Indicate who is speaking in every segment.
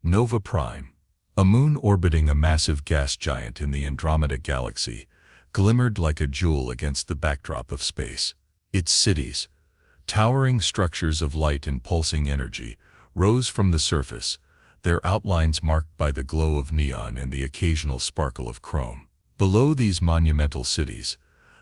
Speaker 1: Nova Prime, a moon orbiting a massive gas giant in the Andromeda Galaxy, glimmered like a jewel against the backdrop of space. Its cities, towering structures of light and pulsing energy, rose from the surface, their outlines marked by the glow of neon and the occasional sparkle of chrome. Below these monumental cities,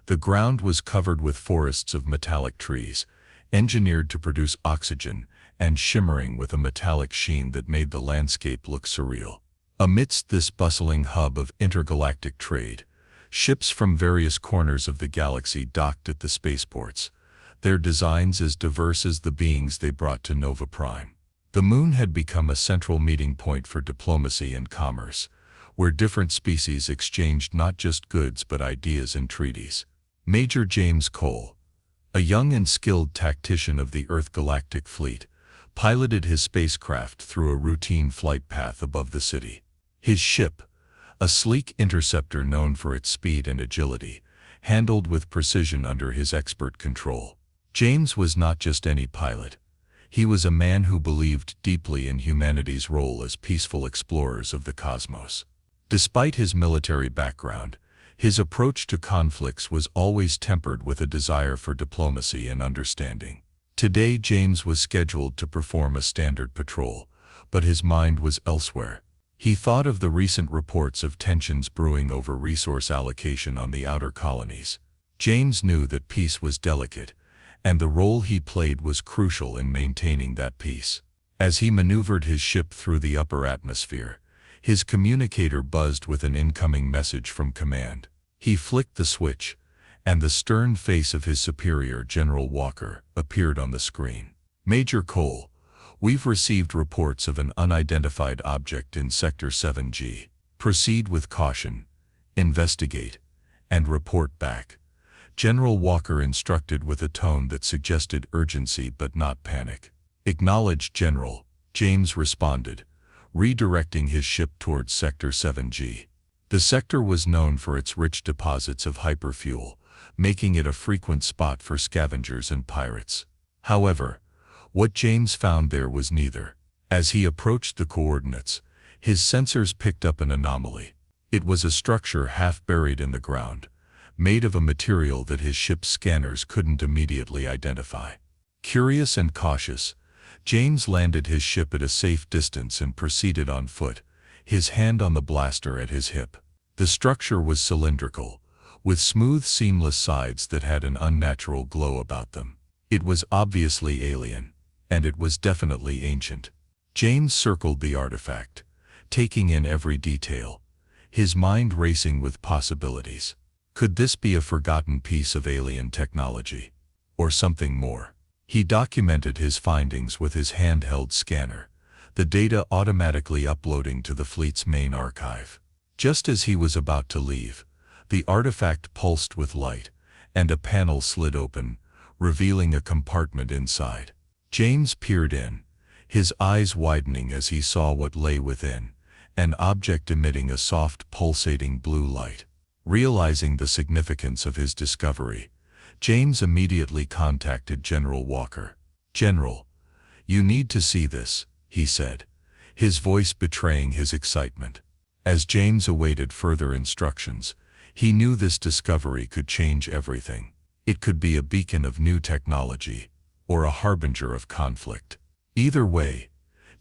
Speaker 1: the ground was covered with forests of metallic trees, engineered to produce oxygen and shimmering with a metallic sheen that made the landscape look surreal. Amidst this bustling hub of intergalactic trade, ships from various corners of the galaxy docked at the spaceports, their designs as diverse as the beings they brought to Nova Prime. The moon had become a central meeting point for diplomacy and commerce, where different species exchanged not just goods but ideas and treaties. Major James Cole, a young and skilled tactician of the Earth Galactic Fleet, piloted his spacecraft through a routine flight path above the city. His ship, a sleek interceptor known for its speed and agility, handled with precision under his expert control. James was not just any pilot. He was a man who believed deeply in humanity's role as peaceful explorers of the cosmos. Despite his military background, his approach to conflicts was always tempered with a desire for diplomacy and understanding. Today James was scheduled to perform a standard patrol, but his mind was elsewhere. He thought of the recent reports of tensions brewing over resource allocation on the outer colonies. James knew that peace was delicate, and the role he played was crucial in maintaining that peace. As he maneuvered his ship through the upper atmosphere, his communicator buzzed with an incoming message from command. He flicked the switch, and the stern face of his superior, General Walker, appeared on the screen. Major Cole, we've received reports of an unidentified object in Sector 7G. Proceed with caution, investigate, and report back. General Walker instructed with a tone that suggested urgency but not panic. Acknowledged, General, James responded, redirecting his ship towards Sector 7G. The sector was known for its rich deposits of hyperfuel, making it a frequent spot for scavengers and pirates. However, what James found there was neither. As he approached the coordinates, his sensors picked up an anomaly. It was a structure half buried in the ground, made of a material that his ship's scanners couldn't immediately identify. Curious and cautious, James landed his ship at a safe distance and proceeded on foot, his hand on the blaster at his hip. The structure was cylindrical, with smooth, seamless sides that had an unnatural glow about them. It was obviously alien, and it was definitely ancient. James circled the artifact, taking in every detail, his mind racing with possibilities. Could this be a forgotten piece of alien technology? Or something more? He documented his findings with his handheld scanner, the data automatically uploading to the fleet's main archive. Just as he was about to leave, the artifact pulsed with light, and a panel slid open, revealing a compartment inside. James peered in, his eyes widening as he saw what lay within, an object emitting a soft, pulsating blue light. Realizing the significance of his discovery, James immediately contacted General Walker. "General, you need to see this," he said, his voice betraying his excitement. As James awaited further instructions, he knew this discovery could change everything. It could be a beacon of new technology, or a harbinger of conflict. Either way,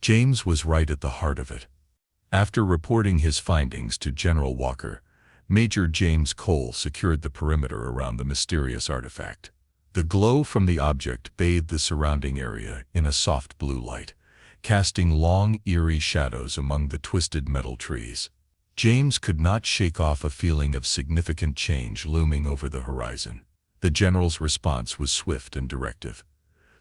Speaker 1: James was right at the heart of it. After reporting his findings to General Walker, Major James Cole secured the perimeter around the mysterious artifact. The glow from the object bathed the surrounding area in a soft blue light, casting long, eerie shadows among the twisted metal trees. James could not shake off a feeling of significant change looming over the horizon. The general's response was swift and directive.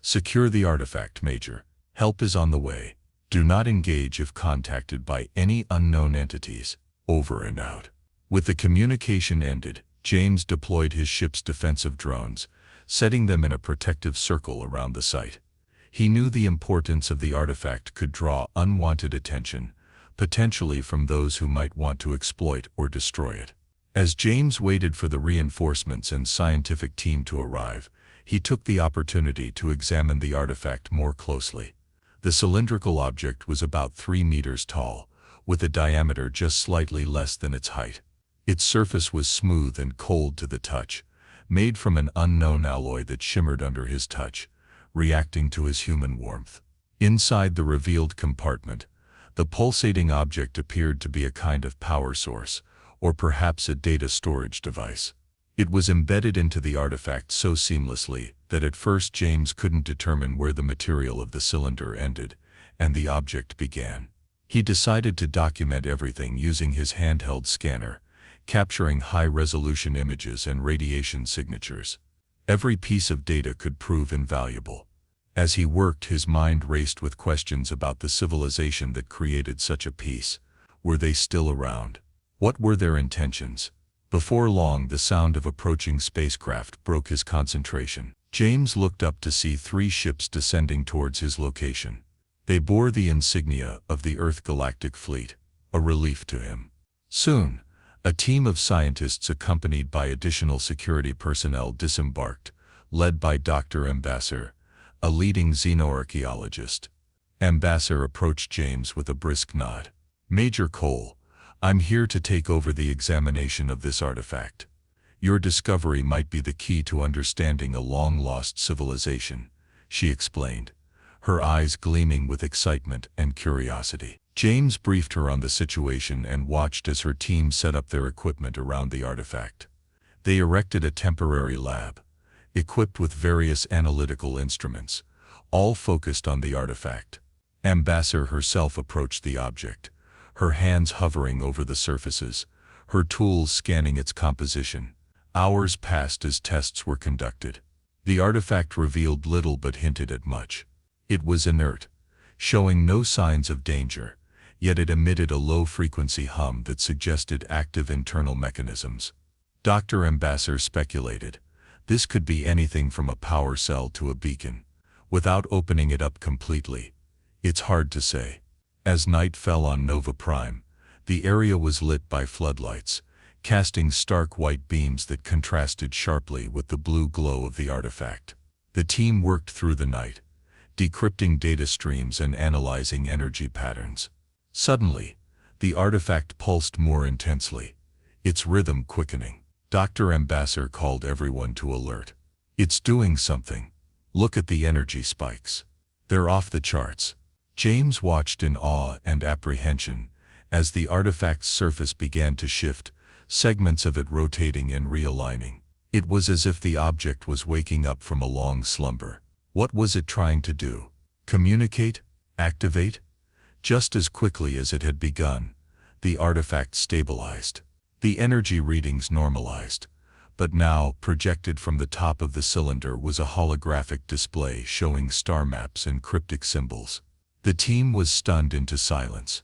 Speaker 1: "Secure the artifact, Major. Help is on the way. Do not engage if contacted by any unknown entities. Over and out." With the communication ended, James deployed his ship's defensive drones, setting them in a protective circle around the site. He knew the importance of the artifact could draw unwanted attention, potentially from those who might want to exploit or destroy it. As James waited for the reinforcements and scientific team to arrive, he took the opportunity to examine the artifact more closely. The cylindrical object was about 3 meters tall, with a diameter just slightly less than its height. Its surface was smooth and cold to the touch, made from an unknown alloy that shimmered under his touch, reacting to his human warmth. Inside the revealed compartment, the pulsating object appeared to be a kind of power source, or perhaps a data storage device. It was embedded into the artifact so seamlessly that at first James couldn't determine where the material of the cylinder ended and the object began. He decided to document everything using his handheld scanner, capturing high-resolution images and radiation signatures. Every piece of data could prove invaluable. As he worked, his mind raced with questions about the civilization that created such a piece. Were they still around? What were their intentions? Before long, the sound of approaching spacecraft broke his concentration. James looked up to see 3 ships descending towards his location. They bore the insignia of the Earth Galactic Fleet, a relief to him. Soon, a team of scientists accompanied by additional security personnel disembarked, led by Dr. Ambassador, a leading xenoarchaeologist. Ambassador approached James with a brisk nod. "Major Cole, I'm here to take over the examination of this artifact. Your discovery might be the key to understanding a long-lost civilization," she explained, her eyes gleaming with excitement and curiosity. James briefed her on the situation and watched as her team set up their equipment around the artifact. They erected a temporary lab, equipped with various analytical instruments, all focused on the artifact. Ambassador herself approached the object, her hands hovering over the surfaces, her tools scanning its composition. Hours passed as tests were conducted. The artifact revealed little but hinted at much. It was inert, showing no signs of danger, yet it emitted a low-frequency hum that suggested active internal mechanisms. Dr. Ambassador speculated, this could be anything from a power cell to a beacon. Without opening it up completely, it's hard to say. As night fell on Nova Prime, the area was lit by floodlights, casting stark white beams that contrasted sharply with the blue glow of the artifact. The team worked through the night, decrypting data streams and analyzing energy patterns. Suddenly, the artifact pulsed more intensely, its rhythm quickening. Dr. Ambassador called everyone to alert. "It's doing something. Look at the energy spikes. They're off the charts." James watched in awe and apprehension as the artifact's surface began to shift, segments of it rotating and realigning. It was as if the object was waking up from a long slumber. What was it trying to do? Communicate? Activate? Just as quickly as it had begun, the artifact stabilized. The energy readings normalized, but now, projected from the top of the cylinder, was a holographic display showing star maps and cryptic symbols. The team was stunned into silence,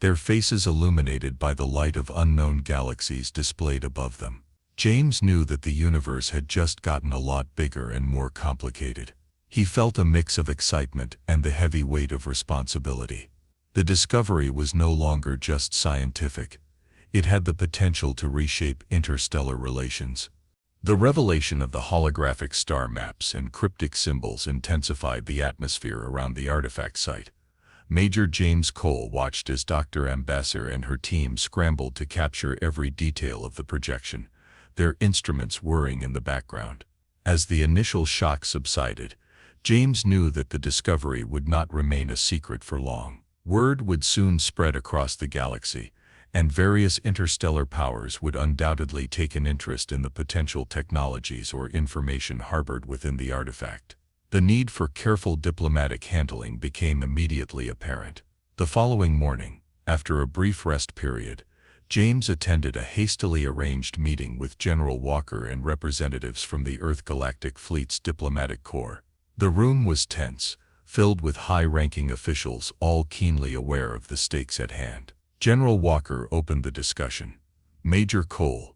Speaker 1: their faces illuminated by the light of unknown galaxies displayed above them. James knew that the universe had just gotten a lot bigger and more complicated. He felt a mix of excitement and the heavy weight of responsibility. The discovery was no longer just scientific. It had the potential to reshape interstellar relations. The revelation of the holographic star maps and cryptic symbols intensified the atmosphere around the artifact site. Major James Cole watched as Dr. Ambassador and her team scrambled to capture every detail of the projection, their instruments whirring in the background. As the initial shock subsided, James knew that the discovery would not remain a secret for long. Word would soon spread across the galaxy, and various interstellar powers would undoubtedly take an interest in the potential technologies or information harbored within the artifact. The need for careful diplomatic handling became immediately apparent. The following morning, after a brief rest period, James attended a hastily arranged meeting with General Walker and representatives from the Earth Galactic Fleet's diplomatic corps. The room was tense, filled with high-ranking officials, all keenly aware of the stakes at hand. General Walker opened the discussion. "Major Cole,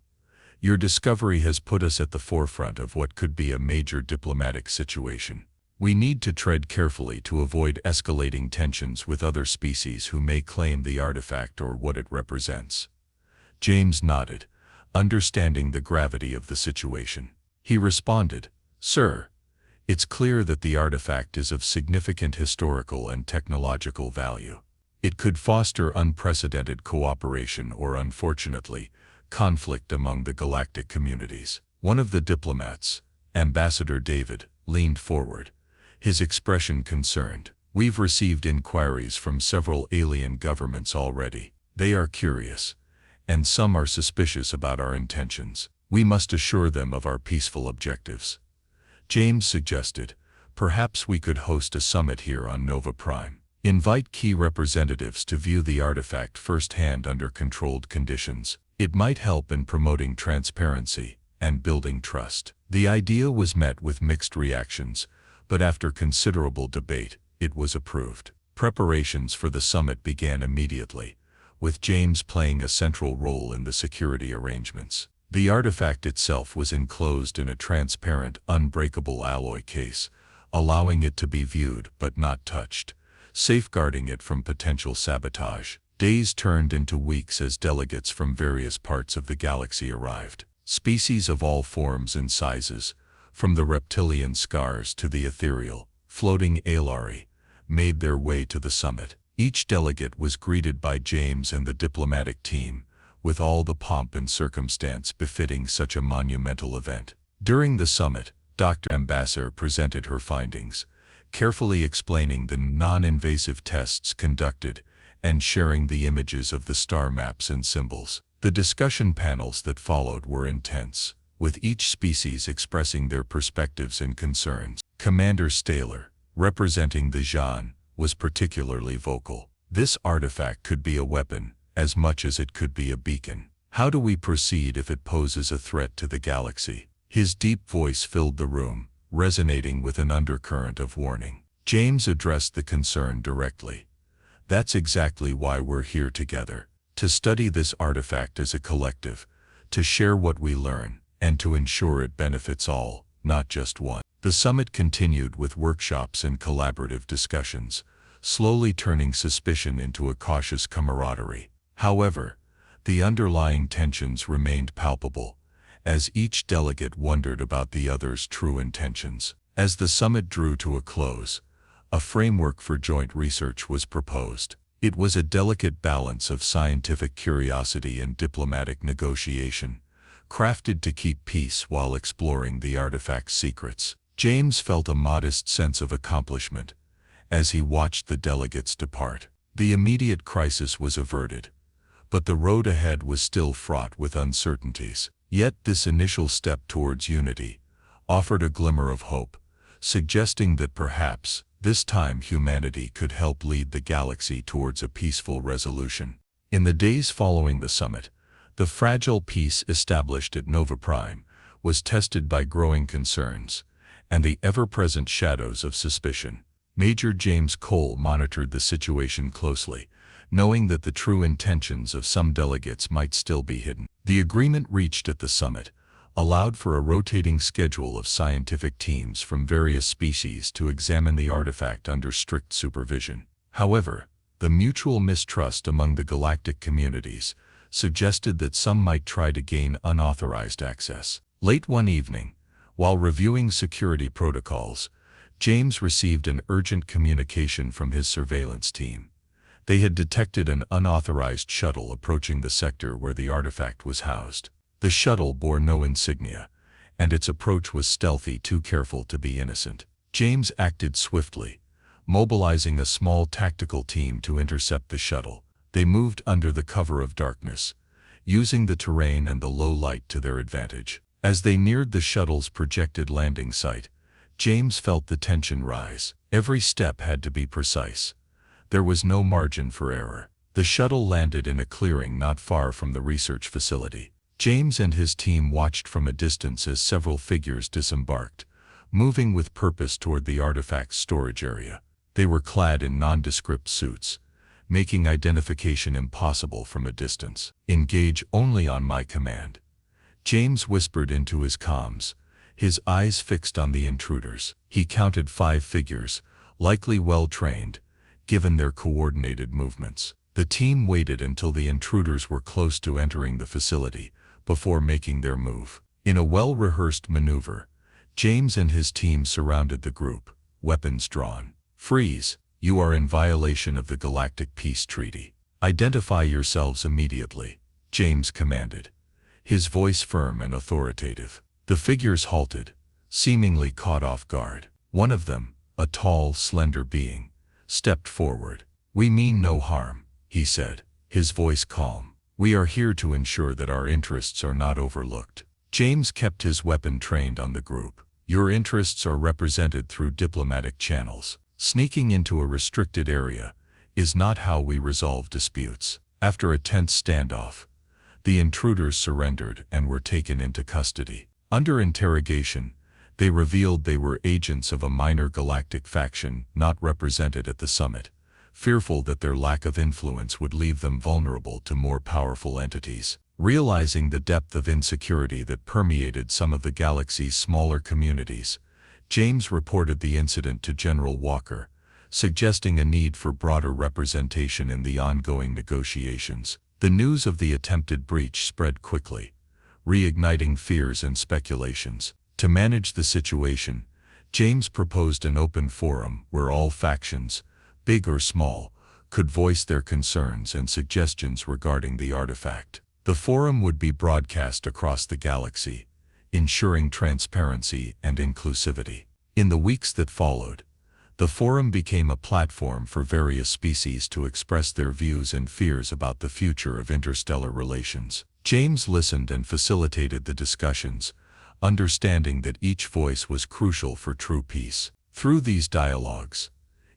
Speaker 1: your discovery has put us at the forefront of what could be a major diplomatic situation. We need to tread carefully to avoid escalating tensions with other species who may claim the artifact or what it represents." James nodded, understanding the gravity of the situation. He responded, "Sir, It's clear that the artifact is of significant historical and technological value. It could foster unprecedented cooperation or, unfortunately, conflict among the galactic communities. One of the diplomats, Ambassador David, leaned forward, his expression concerned. We've received inquiries from several alien governments already. They are curious, and some are suspicious about our intentions. We must assure them of our peaceful objectives. James suggested, perhaps we could host a summit here on Nova Prime. Invite key representatives to view the artifact firsthand under controlled conditions. It might help in promoting transparency and building trust. The idea was met with mixed reactions, but after considerable debate, it was approved. Preparations for the summit began immediately, with James playing a central role in the security arrangements. The artifact itself was enclosed in a transparent, unbreakable alloy case, allowing it to be viewed but not touched, safeguarding it from potential sabotage. Days turned into weeks as delegates from various parts of the galaxy arrived. Species of all forms and sizes, from the reptilian scars to the ethereal, floating Alari, made their way to the summit. Each delegate was greeted by James and the diplomatic team, with all the pomp and circumstance befitting such a monumental event. During the summit, Dr. Ambassador presented her findings, carefully explaining the non-invasive tests conducted and sharing the images of the star maps and symbols. The discussion panels that followed were intense, with each species expressing their perspectives and concerns. Commander Staler, representing the Jean, was particularly vocal. This artifact could be a weapon, as much as it could be a beacon. How do we proceed if it poses a threat to the galaxy? His deep voice filled the room, resonating with an undercurrent of warning. James addressed the concern directly. That's exactly why we're here together, to study this artifact as a collective, to share what we learn, and to ensure it benefits all, not just one. The summit continued with workshops and collaborative discussions, slowly turning suspicion into a cautious camaraderie. However, the underlying tensions remained palpable, as each delegate wondered about the other's true intentions. As the summit drew to a close, a framework for joint research was proposed. It was a delicate balance of scientific curiosity and diplomatic negotiation, crafted to keep peace while exploring the artifact's secrets. James felt a modest sense of accomplishment as he watched the delegates depart. The immediate crisis was averted, but the road ahead was still fraught with uncertainties. Yet this initial step towards unity offered a glimmer of hope, suggesting that perhaps, this time humanity could help lead the galaxy towards a peaceful resolution. In the days following the summit, the fragile peace established at Nova Prime was tested by growing concerns and the ever-present shadows of suspicion. Major James Cole monitored the situation closely, knowing that the true intentions of some delegates might still be hidden. The agreement reached at the summit allowed for a rotating schedule of scientific teams from various species to examine the artifact under strict supervision. However, the mutual mistrust among the galactic communities suggested that some might try to gain unauthorized access. Late one evening, while reviewing security protocols, James received an urgent communication from his surveillance team. They had detected an unauthorized shuttle approaching the sector where the artifact was housed. The shuttle bore no insignia, and its approach was stealthy, too careful to be innocent. James acted swiftly, mobilizing a small tactical team to intercept the shuttle. They moved under the cover of darkness, using the terrain and the low light to their advantage. As they neared the shuttle's projected landing site, James felt the tension rise. Every step had to be precise. There was no margin for error. The shuttle landed in a clearing not far from the research facility. James and his team watched from a distance as several figures disembarked, moving with purpose toward the artifact's storage area. They were clad in nondescript suits, making identification impossible from a distance. "Engage only on my command," James whispered into his comms, his eyes fixed on the intruders. He counted 5 figures, likely well-trained, given their coordinated movements. The team waited until the intruders were close to entering the facility before making their move. In a well-rehearsed maneuver, James and his team surrounded the group, weapons drawn. "Freeze! You are in violation of the Galactic Peace Treaty. Identify yourselves immediately," James commanded, his voice firm and authoritative. The figures halted, seemingly caught off guard. One of them, a tall, slender being, stepped forward. "We mean no harm," he said, his voice calm. "We are here to ensure that our interests are not overlooked." James kept his weapon trained on the group. "Your interests are represented through diplomatic channels. Sneaking into a restricted area is not how we resolve disputes." After a tense standoff, the intruders surrendered and were taken into custody. Under interrogation, they revealed they were agents of a minor galactic faction not represented at the summit, fearful that their lack of influence would leave them vulnerable to more powerful entities. Realizing the depth of insecurity that permeated some of the galaxy's smaller communities, James reported the incident to General Walker, suggesting a need for broader representation in the ongoing negotiations. The news of the attempted breach spread quickly, reigniting fears and speculations. To manage the situation, James proposed an open forum where all factions, big or small, could voice their concerns and suggestions regarding the artifact. The forum would be broadcast across the galaxy, ensuring transparency and inclusivity. In the weeks that followed, the forum became a platform for various species to express their views and fears about the future of interstellar relations. James listened and facilitated the discussions, understanding that each voice was crucial for true peace. Through these dialogues,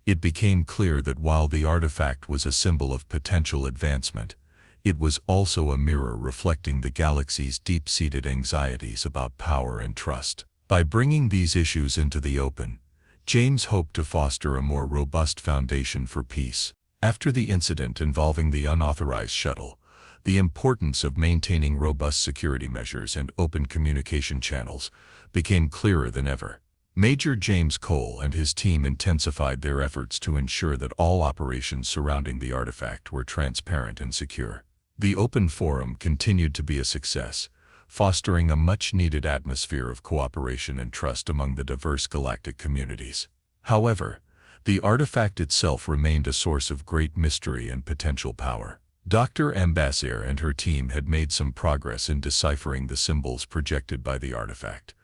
Speaker 1: it became clear that while the artifact was a symbol of potential advancement, it was also a mirror reflecting the galaxy's deep-seated anxieties about power and trust. By bringing these issues into the open, James hoped to foster a more robust foundation for peace. After the incident involving the unauthorized shuttle, the importance of maintaining robust security measures and open communication channels became clearer than ever. Major James Cole and his team intensified their efforts to ensure that all operations surrounding the artifact were transparent and secure. The open forum continued to be a success, fostering a much-needed atmosphere of cooperation and trust among the diverse galactic communities. However, the artifact itself remained a source of great mystery and potential power. Dr. Ambassador and her team had made some progress in deciphering the symbols projected by the artifact,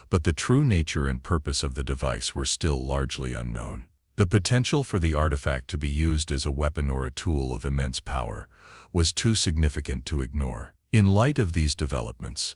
Speaker 1: but the true nature and purpose of the device were still largely unknown. The potential for the artifact to be used as a weapon or a tool of immense power was too significant to ignore. In light of these developments,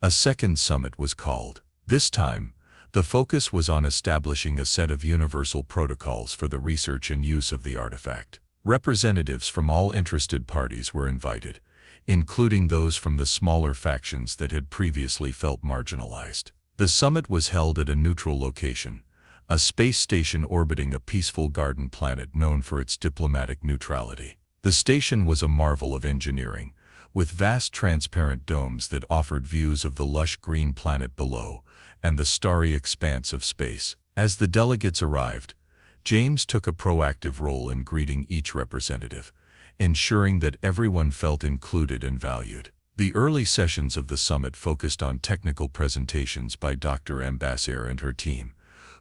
Speaker 1: a second summit was called. This time, the focus was on establishing a set of universal protocols for the research and use of the artifact. Representatives from all interested parties were invited, including those from the smaller factions that had previously felt marginalized. The summit was held at a neutral location, a space station orbiting a peaceful garden planet known for its diplomatic neutrality. The station was a marvel of engineering, with vast transparent domes that offered views of the lush green planet below and the starry expanse of space. As the delegates arrived, James took a proactive role in greeting each representative, ensuring that everyone felt included and valued. The early sessions of the summit focused on technical presentations by Dr. Ambassador and her team,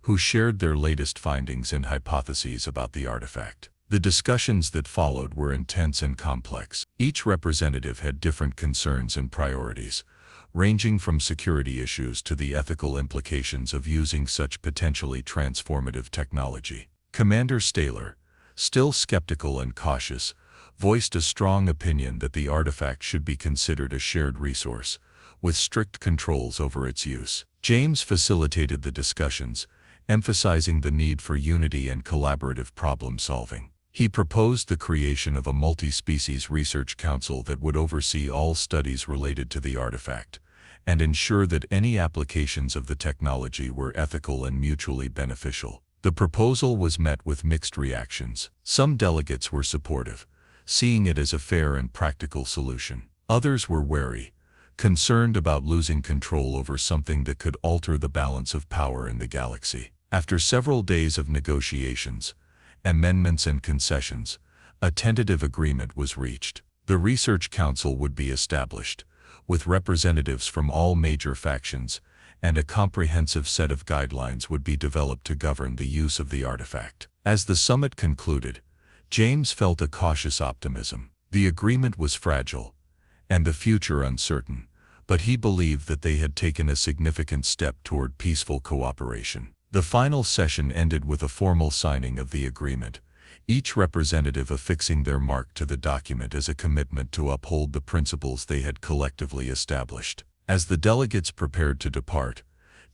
Speaker 1: who shared their latest findings and hypotheses about the artifact. The discussions that followed were intense and complex. Each representative had different concerns and priorities, ranging from security issues to the ethical implications of using such potentially transformative technology. Commander Staler, still skeptical and cautious, voiced a strong opinion that the artifact should be considered a shared resource, with strict controls over its use. James facilitated the discussions, emphasizing the need for unity and collaborative problem-solving. He proposed the creation of a multi-species research council that would oversee all studies related to the artifact, and ensure that any applications of the technology were ethical and mutually beneficial. The proposal was met with mixed reactions. Some delegates were supportive, seeing it as a fair and practical solution. Others were wary, concerned about losing control over something that could alter the balance of power in the galaxy. After several days of negotiations, amendments and concessions, a tentative agreement was reached. The Research Council would be established, with representatives from all major factions, and a comprehensive set of guidelines would be developed to govern the use of the artifact. As the summit concluded, James felt a cautious optimism. The agreement was fragile, and the future uncertain, but he believed that they had taken a significant step toward peaceful cooperation. The final session ended with a formal signing of the agreement, each representative affixing their mark to the document as a commitment to uphold the principles they had collectively established. As the delegates prepared to depart,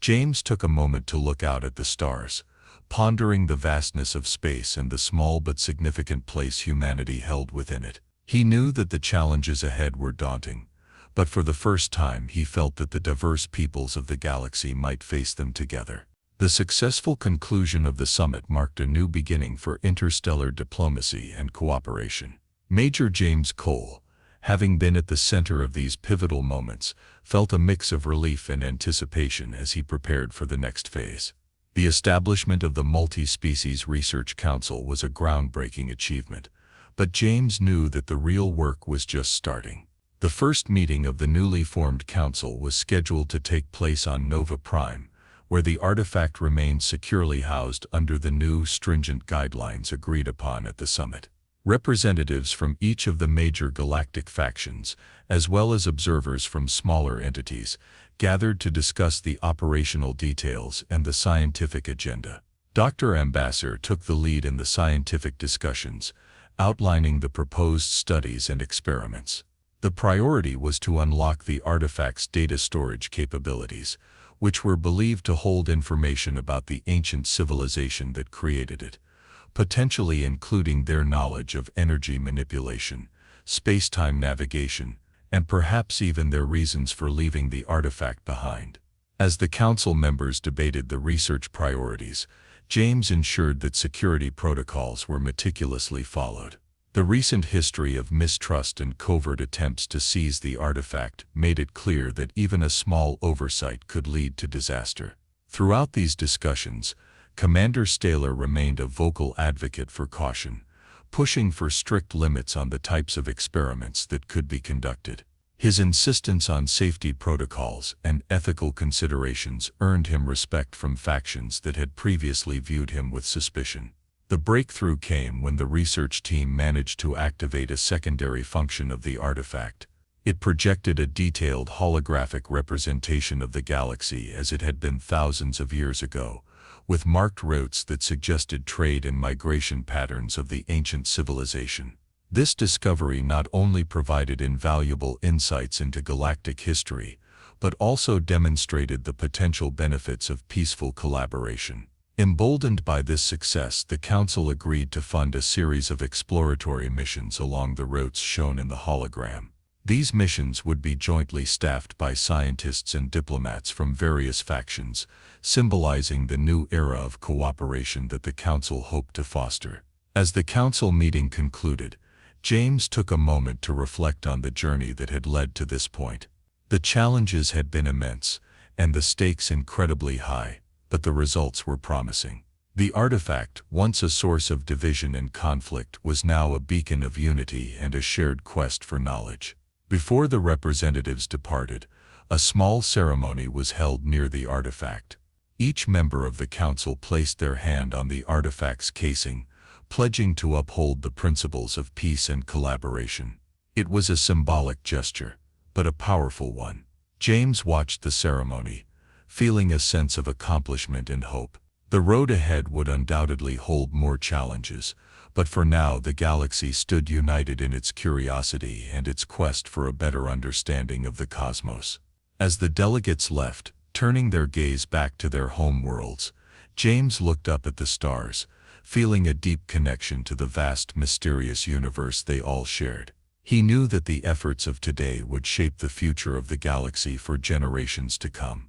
Speaker 1: James took a moment to look out at the stars, pondering the vastness of space and the small but significant place humanity held within it. He knew that the challenges ahead were daunting, but for the first time he felt that the diverse peoples of the galaxy might face them together. The successful conclusion of the summit marked a new beginning for interstellar diplomacy and cooperation. Major James Cole, having been at the center of these pivotal moments, felt a mix of relief and anticipation as he prepared for the next phase. The establishment of the Multi-Species Research Council was a groundbreaking achievement, but James knew that the real work was just starting. The first meeting of the newly formed council was scheduled to take place on Nova Prime, where the artifact remained securely housed under the new stringent guidelines agreed upon at the summit. Representatives from each of the major galactic factions, as well as observers from smaller entities, gathered to discuss the operational details and the scientific agenda. Dr. Ambassador took the lead in the scientific discussions, outlining the proposed studies and experiments. The priority was to unlock the artifact's data storage capabilities, which were believed to hold information about the ancient civilization that created it, potentially including their knowledge of energy manipulation, space-time navigation, and perhaps even their reasons for leaving the artifact behind. As the council members debated the research priorities, James ensured that security protocols were meticulously followed. The recent history of mistrust and covert attempts to seize the artifact made it clear that even a small oversight could lead to disaster. Throughout these discussions, Commander Staler remained a vocal advocate for caution, pushing for strict limits on the types of experiments that could be conducted. His insistence on safety protocols and ethical considerations earned him respect from factions that had previously viewed him with suspicion. The breakthrough came when the research team managed to activate a secondary function of the artifact. It projected a detailed holographic representation of the galaxy as it had been thousands of years ago, with marked routes that suggested trade and migration patterns of the ancient civilization. This discovery not only provided invaluable insights into galactic history, but also demonstrated the potential benefits of peaceful collaboration. Emboldened by this success, the Council agreed to fund a series of exploratory missions along the routes shown in the hologram. These missions would be jointly staffed by scientists and diplomats from various factions, symbolizing the new era of cooperation that the Council hoped to foster. As the Council meeting concluded, James took a moment to reflect on the journey that had led to this point. The challenges had been immense, and the stakes incredibly high, but the results were promising. The artifact, once a source of division and conflict, was now a beacon of unity and a shared quest for knowledge. Before the representatives departed, a small ceremony was held near the artifact. Each member of the council placed their hand on the artifact's casing, pledging to uphold the principles of peace and collaboration. It was a symbolic gesture, but a powerful one. James watched the ceremony, feeling a sense of accomplishment and hope. The road ahead would undoubtedly hold more challenges, but for now the galaxy stood united in its curiosity and its quest for a better understanding of the cosmos. As the delegates left, turning their gaze back to their home worlds, James looked up at the stars, feeling a deep connection to the vast, mysterious universe they all shared. He knew that the efforts of today would shape the future of the galaxy for generations to come.